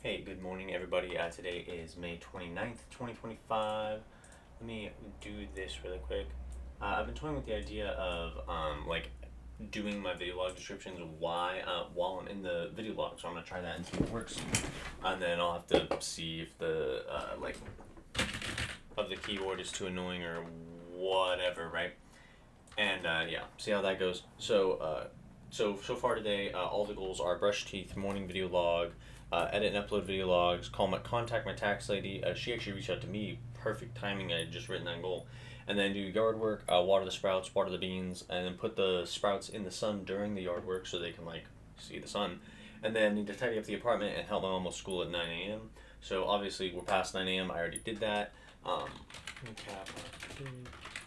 Hey, good morning, everybody. Today is May 29th, 2025. Let me do this really quick. I've been toying with the idea of doing my video log descriptions while I'm in the video log. So I'm gonna try that and see if it works, and then I'll have to see if the of the keyboard is too annoying or whatever, right? And yeah, see how that goes. So far today, all the goals are brush teeth, morning video log, edit and upload video logs, contact my tax lady. She actually reached out to me. Perfect timing. I had just written that goal, and then do yard work, water the sprouts, water the beans, and then put the sprouts in the sun during the yard work so they can see the sun, and then need to tidy up the apartment and help my mom with school at 9 a.m. So obviously we're past 9 a.m. I already did that. Recap.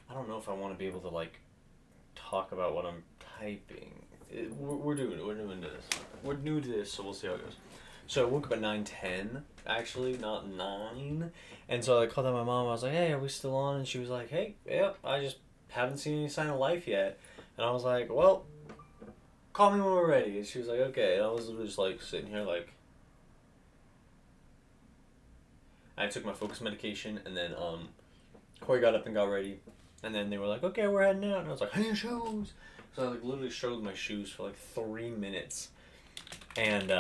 I don't know if I want to be able to talk about what I'm typing. We're doing this. We're new to this, so we'll see how it goes. So I woke up at 9:10, actually, not 9. And so I called out my mom. I was like, "Hey, are we still on?" And she was like, "Hey, yep, I just haven't seen any sign of life yet." And I was like, "Well, call me when we're ready." And she was like, "Okay." And I was just sitting here I took my focus medication, and then Korey got up and got ready, and then they were like, "Okay, we're heading out." And I was like, "Hey, your shoes!" So I literally showed my shoes for 3 minutes, and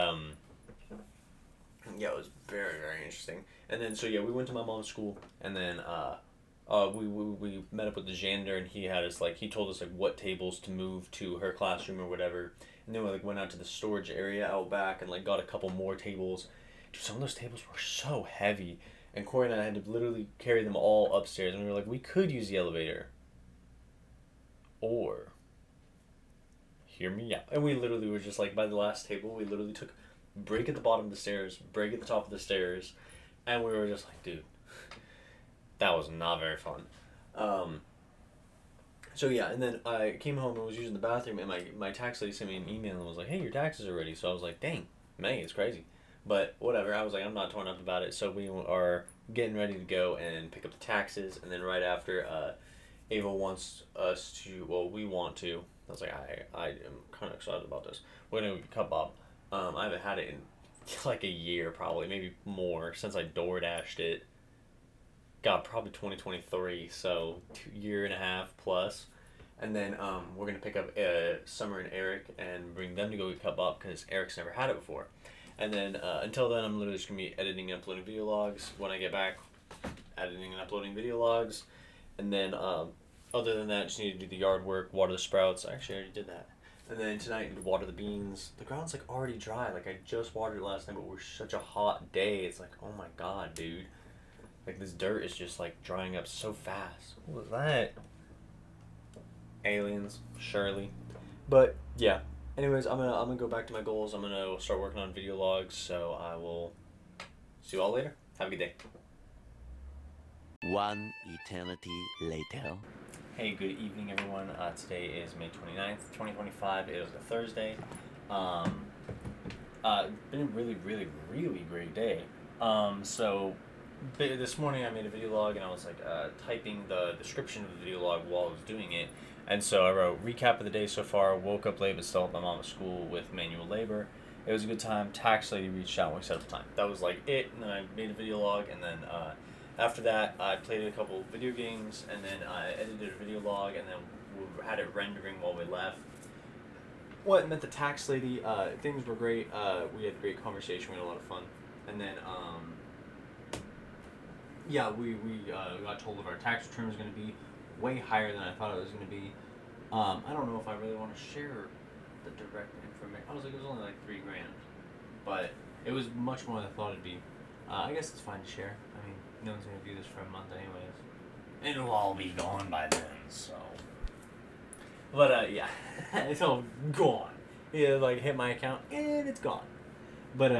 yeah, it was very very interesting. And then so yeah, we went to my mom's school, and then we met up with the janitor, and he told us what tables to move to her classroom or whatever, and then we went out to the storage area out back and got a couple more tables. Dude, some of those tables were so heavy, and Corey and I had to literally carry them all upstairs, and we were like, we could use the elevator, or hear me out. And we literally were just by the last table, we literally took break at the bottom of the stairs, break at the top of the stairs, and we were just like, dude, that was not very fun. Um, so yeah, and then I came home and was using the bathroom, and my tax lady sent me an email and was like, "Hey, your taxes are ready." So I was like, "Dang, May, it's crazy," but whatever. I was like, I'm not torn up about it. So we are getting ready to go and pick up the taxes, and then right after, Ava wants us to. Well, we want to. I was like, I am kind of excited about this. We're gonna go get Cupbop. I haven't had it in a year, probably maybe more since I door dashed it. God, probably 2023, so year and a half plus. And then we're gonna pick up Summer and Erick and bring them to go get Cupbop because Erick's never had it before. And then until then, I'm literally just gonna be editing and uploading video logs. When I get back, editing and uploading video logs. And then other than that, just need to do the yard work, water the sprouts. Actually, I already did that. And then tonight, need to water the beans. The ground's already dry. I just watered it last night, but we're such a hot day. It's oh my god, dude. This dirt is just drying up so fast. What was that? Aliens, surely. But yeah. Anyways, I'm gonna go back to my goals. I'm gonna start working on video logs. So I will see you all later. Have a good day. One eternity later. Hey, good evening, everyone. Today is May 29th, 2025. It was a Thursday. Been a really, really, really great day. This morning I made a video log, and I was typing the description of the video log while I was doing it. And so I wrote recap of the day so far. Woke up late, but still at my mom at school with manual labor. It was a good time. Tax lady reached out and we set up time. That was it. And then I made a video log, and then after that I played a couple video games, and then I edited a video log, and then we had it rendering while we left. What met the tax lady? Things were great. We had a great conversation. We had a lot of fun. And then yeah, we got told that our tax return was going to be way higher than I thought it was going to be. I don't know if I really want to share the direct information. I was it was only $3,000, but it was much more than I thought it'd be. I guess it's fine to share. I mean, no one's going to view this for a month anyways. And it'll all be gone by then, so. But yeah, it's all gone. It hit my account and it's gone. But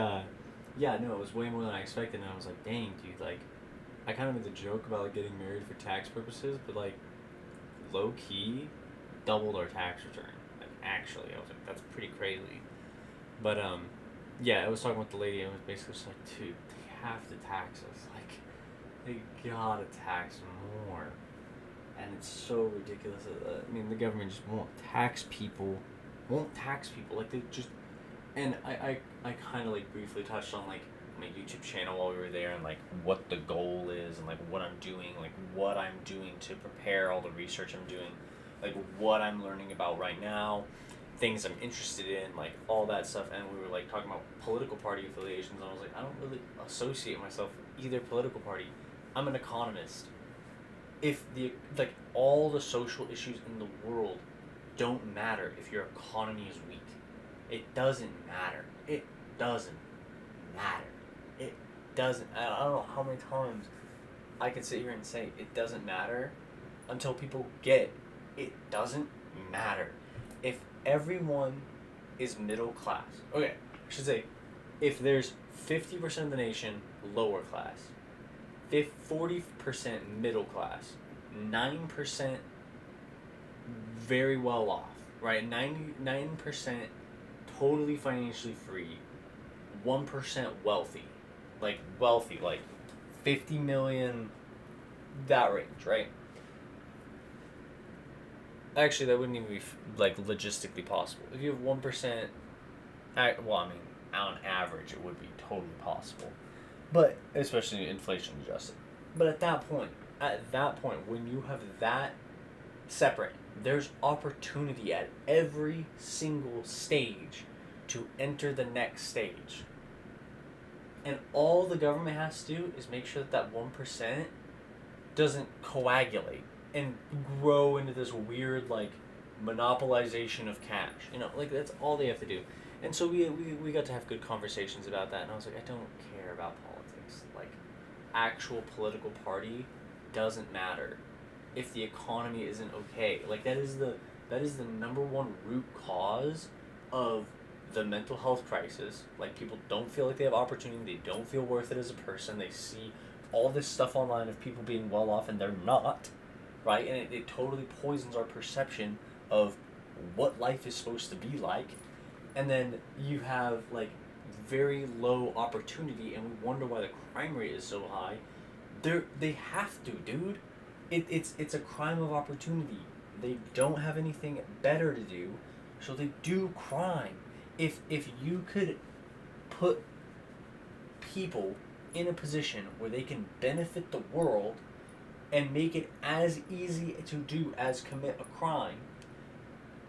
yeah, no, it was way more than I expected, and I was like, dang, dude, I kind of made the joke about getting married for tax purposes, but low key, doubled our tax return. Actually, I was like, that's pretty crazy. But yeah, I was talking with the lady, and it was basically just dude, they have to tax us. They gotta tax more, and it's so ridiculous. I mean, the government just won't tax people. They just, and I kind of briefly touched on my YouTube channel while we were there, and like what the goal is, and like what I'm doing, to prepare all the research I'm doing, like what I'm learning about right now, things I'm interested in, like all that stuff. And we were like talking about political party affiliations, and I was like, I don't really associate myself with either political party. I'm an economist. If all the social issues in the world don't matter if your economy is weak. It doesn't matter. It doesn't matter. It doesn't. I don't know how many times I can sit here and say it doesn't matter until people get it doesn't matter. If everyone is middle class, okay, I should say, if there's 50% of the nation lower class, 40% middle class, 9% very well off, right? 99% totally financially free, 1% wealthy, like 50 million, that range, right? Actually, that wouldn't even be like logistically possible. If you have 1%, on average, it would be totally possible, but especially inflation adjusted. But at that point, when you have that separate, there's opportunity at every single stage to enter the next stage. And all the government has to do is make sure that 1% doesn't coagulate and grow into this weird, like, monopolization of cash. That's all they have to do. And so we got to have good conversations about that, and I was like, I don't care about politics. Like, actual political party doesn't matter if the economy isn't okay. Like, that is the number one root cause of the mental health crisis. Like, people don't feel like they have opportunity, they don't feel worth it as a person, they see all this stuff online of people being well off and they're not, right? And it totally poisons our perception of what life is supposed to be like. And then you have, like, very low opportunity, and we wonder why the crime rate is so high. They have to, dude. It's a crime of opportunity. They don't have anything better to do, so they do crime. If you could put people in a position where they can benefit the world and make it as easy to do as commit a crime,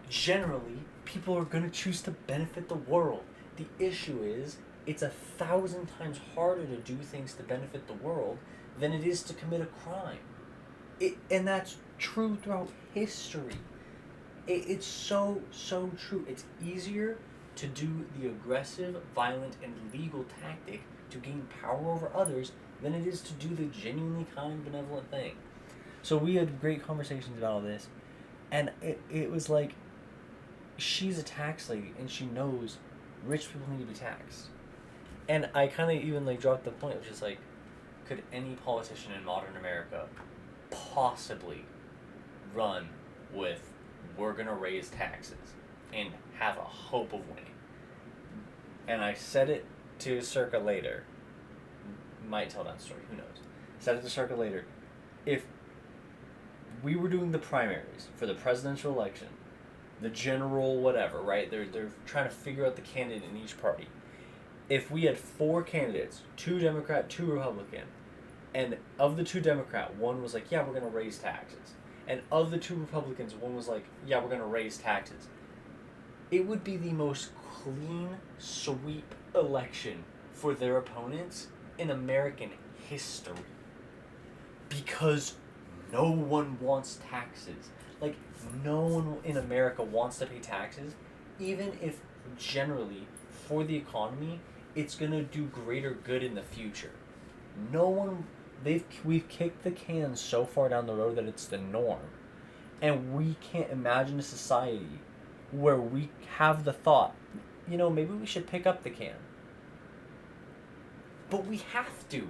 generally people are going to choose to benefit the world. The issue is it's 1,000 times harder to do things to benefit the world than it is to commit a crime. And that's true throughout history. It's so true. It's easier to do the aggressive, violent, and legal tactic to gain power over others than it is to do the genuinely kind, benevolent thing. So we had great conversations about all this, and it was like, she's a tax lady, and she knows rich people need to be taxed. And I kind of even, like, dropped the point, which is like, could any politician in modern America possibly run with, we're going to raise taxes and have a hope of winning? And I said it to Circa later. Might tell that story, who knows. Said it to Circa later. If we were doing the primaries for the presidential election, the general whatever, right? They're trying to figure out the candidate in each party. If we had 4 candidates, 2 Democrat, 2 Republican, and of the 2 Democrat, one was like, yeah, we're going to raise taxes. And of the 2 Republicans, one was like, yeah, we're going to raise taxes. It would be the most clean sweep election for their opponents in American history. Because no one wants taxes. Like, no one in America wants to pay taxes, even if generally, for the economy, it's going to do greater good in the future. We've kicked the can so far down the road that it's the norm. And we can't imagine a society where we have the thought, maybe we should pick up the can. But we have to.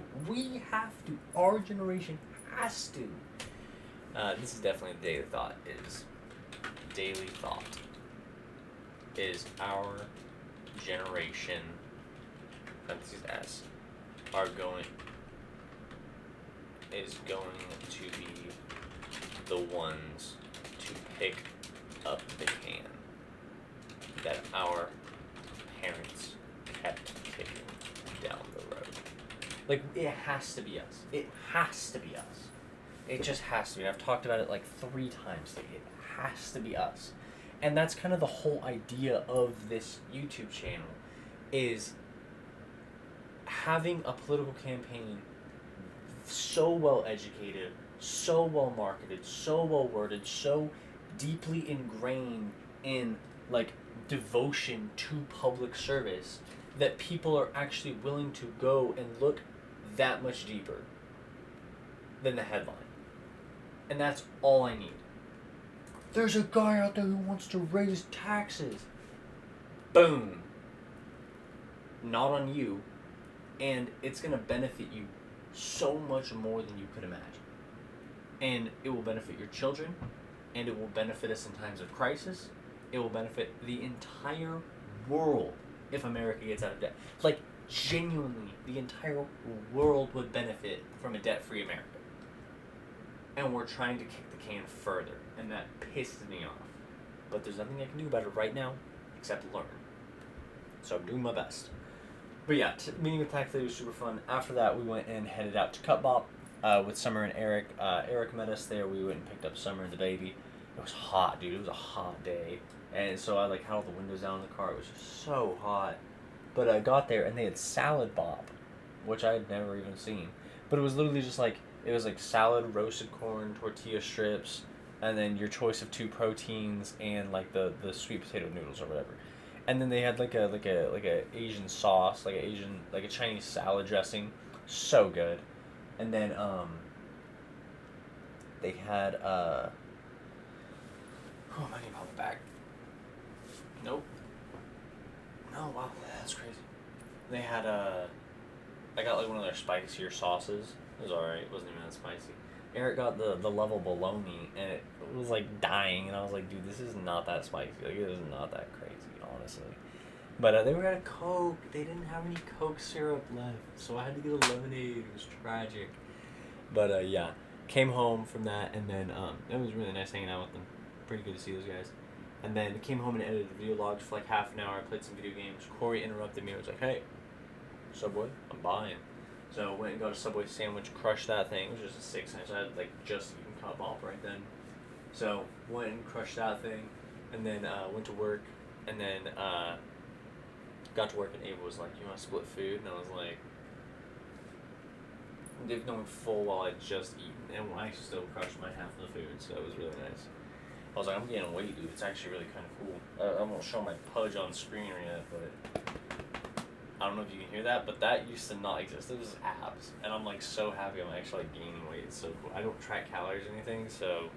Our generation has to. This is definitely the daily thought. Daily thought is our generation, parentheses S, is going to be the ones to pick up the can that our parents kept kicking down the road. Like, it has to be us. It has to be us. It just has to be. I've talked about it like 3 times today. It has to be us. And that's kind of the whole idea of this YouTube channel, is having a political campaign so well educated, so well marketed, so well worded, so deeply ingrained in like devotion to public service that people are actually willing to go and look that much deeper than the headline. And that's all I need. There's a guy out there who wants to raise taxes. Boom. Not on you. And it's going to benefit you so much more than you could imagine. And it will benefit your children. And it will benefit us in times of crisis. It will benefit the entire world if America gets out of debt. Like, genuinely, the entire world would benefit from a debt-free America. And we're trying to kick the can further. And that pisses me off. But there's nothing I can do about it right now except learn. So I'm doing my best. But yeah, meeting with Tax Lady was super fun. After that, we went and headed out to Cupbop with Summer and Erick. Erick met us there. We went and picked up Summer and the baby. It was hot, dude. It was a hot day. And so I had all the windows down in the car. It was just so hot. But I got there and they had salad bop, which I had never even seen. But it was literally just like, it was like salad, roasted corn, tortilla strips, and then your choice of 2 proteins and like the sweet potato noodles or whatever. And then they had like a Asian sauce, like a Chinese salad dressing, so good. And then they had oh, I need to pop it back. Nope. No, wow, that's crazy. They had I got like one of their spicier sauces. It was alright. It wasn't even that spicy. Eric got the level below me, and it was like dying, and I was like, dude, this is not that spicy. Like, it is not that crazy, honestly. But they were out of Coke. They didn't have any Coke syrup left, so I had to get a lemonade. It was tragic. But yeah, came home from that, and then it was really nice hanging out with them. Pretty good to see those guys. And then came home and edited video logs for like half an hour. I played some video games. Korey interrupted me. I was like, hey, Subway, I'm buying. So went and got a Subway sandwich, crushed that thing. It was just a 6 inch. I had like just eaten Cupbop right then. So went and crushed that thing, and then went to work, and then got to work, and Ava was like, you want to split food? And I was like, knowing full well I'd just eaten, and I still crushed my half of the food, so it was really nice. I was like, I'm gaining weight, dude. It's actually really kind of cool. I won't show my pudge on screen yet, but I don't know if you can hear that, but that used to not exist. It was abs, and I'm like so happy I'm actually like gaining weight. It's so cool. I don't track calories or anything, so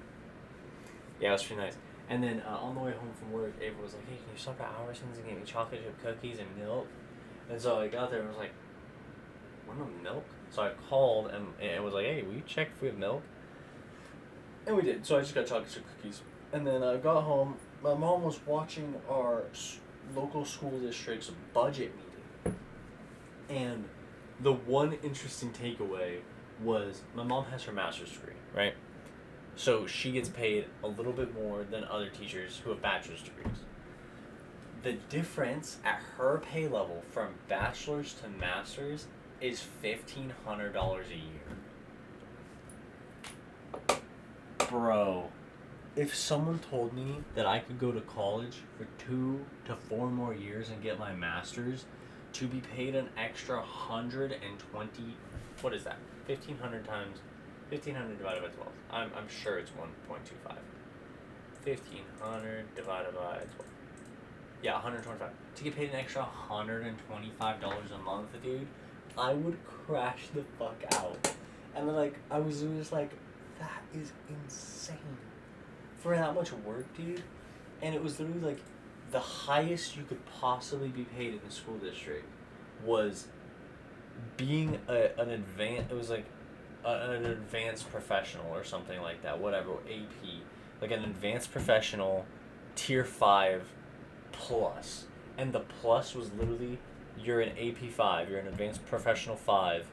yeah, it was pretty nice. And then on the way home from work, Ava was like, hey, can you stop at Albertsons and get me chocolate chip cookies and milk? And so I got there and was like, what, no milk? So I called and it was like, hey, will you check if we have milk? And we did. So I just got chocolate chip cookies. And then I got home. My mom was watching our local school district's budget meeting. And the one interesting takeaway was my mom has her master's degree, right? So she gets paid a little bit more than other teachers who have bachelor's degrees. The difference at her pay level from bachelor's to master's is $1,500 a year. Bro, if someone told me that I could go to college for 2 to 4 more years and get my master's to be paid an extra 120, what is that? 1,500 times, 1,500 divided by 12. I'm sure it's 1.25. 1,500 divided by 12. Yeah, 125. To get paid an extra $125 a month, dude, I would crash the fuck out. And then, like, I was just like, that is insane. For that much work, dude. And it was literally, like, the highest you could possibly be paid in the school district was being an advanced, it was like an advanced professional or something like that, whatever, AP. Like an advanced professional, tier 5 plus. And the plus was literally, you're an AP 5, you're an advanced professional 5,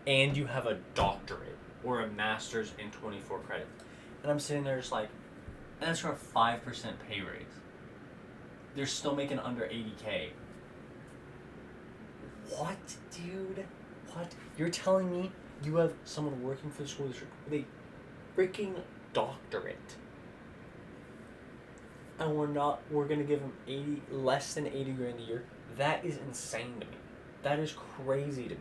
and you have a doctorate or a master's in 24 credits. And I'm sitting there just like, and that's for a 5% pay raise. They're still making under 80K. What, dude? What? You're telling me you have someone working for the school district with a freaking doctorate, and we're gonna give him less than 80 grand a year? That is insane to me. That is crazy to me.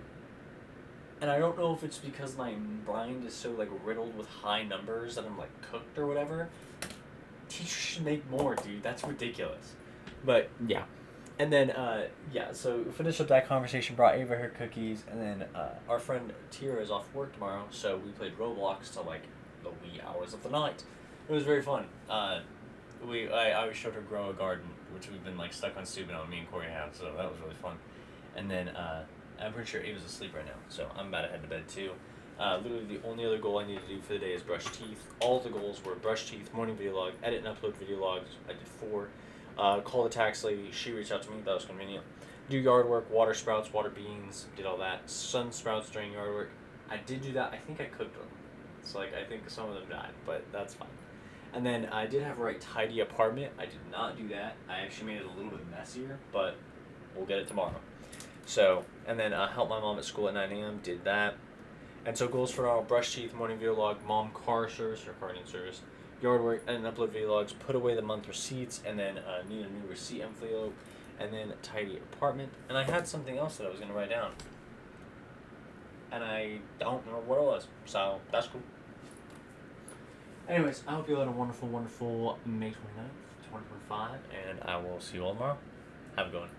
And I don't know if it's because my mind is so like riddled with high numbers that I'm like cooked or whatever. Teachers should make more, dude. That's ridiculous. But yeah. And then, so we finished up that conversation, brought Ava her cookies, and then our friend Tira is off work tomorrow, so we played Roblox till like the wee hours of the night. It was very fun. I showed her grow a garden, which we've been like stuck on stupid on, me and Korey have, so that was really fun. And then I'm pretty sure Ava's asleep right now, so I'm about to head to bed too. Literally the only other goal I need to do for the day is brush teeth. All the goals were brush teeth, morning video log, edit and upload video logs. I did 4. Call the tax lady. She reached out to me. That was convenient. Do yard work, water sprouts, water beans. Did all that. Sun sprouts during yard work. I did do that. I think I cooked them. So I think some of them died, but that's fine. And then I did have a right tidy apartment. I did not do that. I actually made it a little bit messier, but we'll get it tomorrow. So, and then help my mom at school at 9 a.m. Did that. And so goals for tomorrow: brush teeth, morning video log, mom car service or car service, yard work, and upload video logs, put away the month receipts, and then need a new receipt envelope, and then tidy apartment. And I had something else that I was going to write down, and I don't know what it was, so that's cool. Anyways, I hope you had a wonderful, wonderful May 29th, 2025, and I will see you all tomorrow. Have a good one.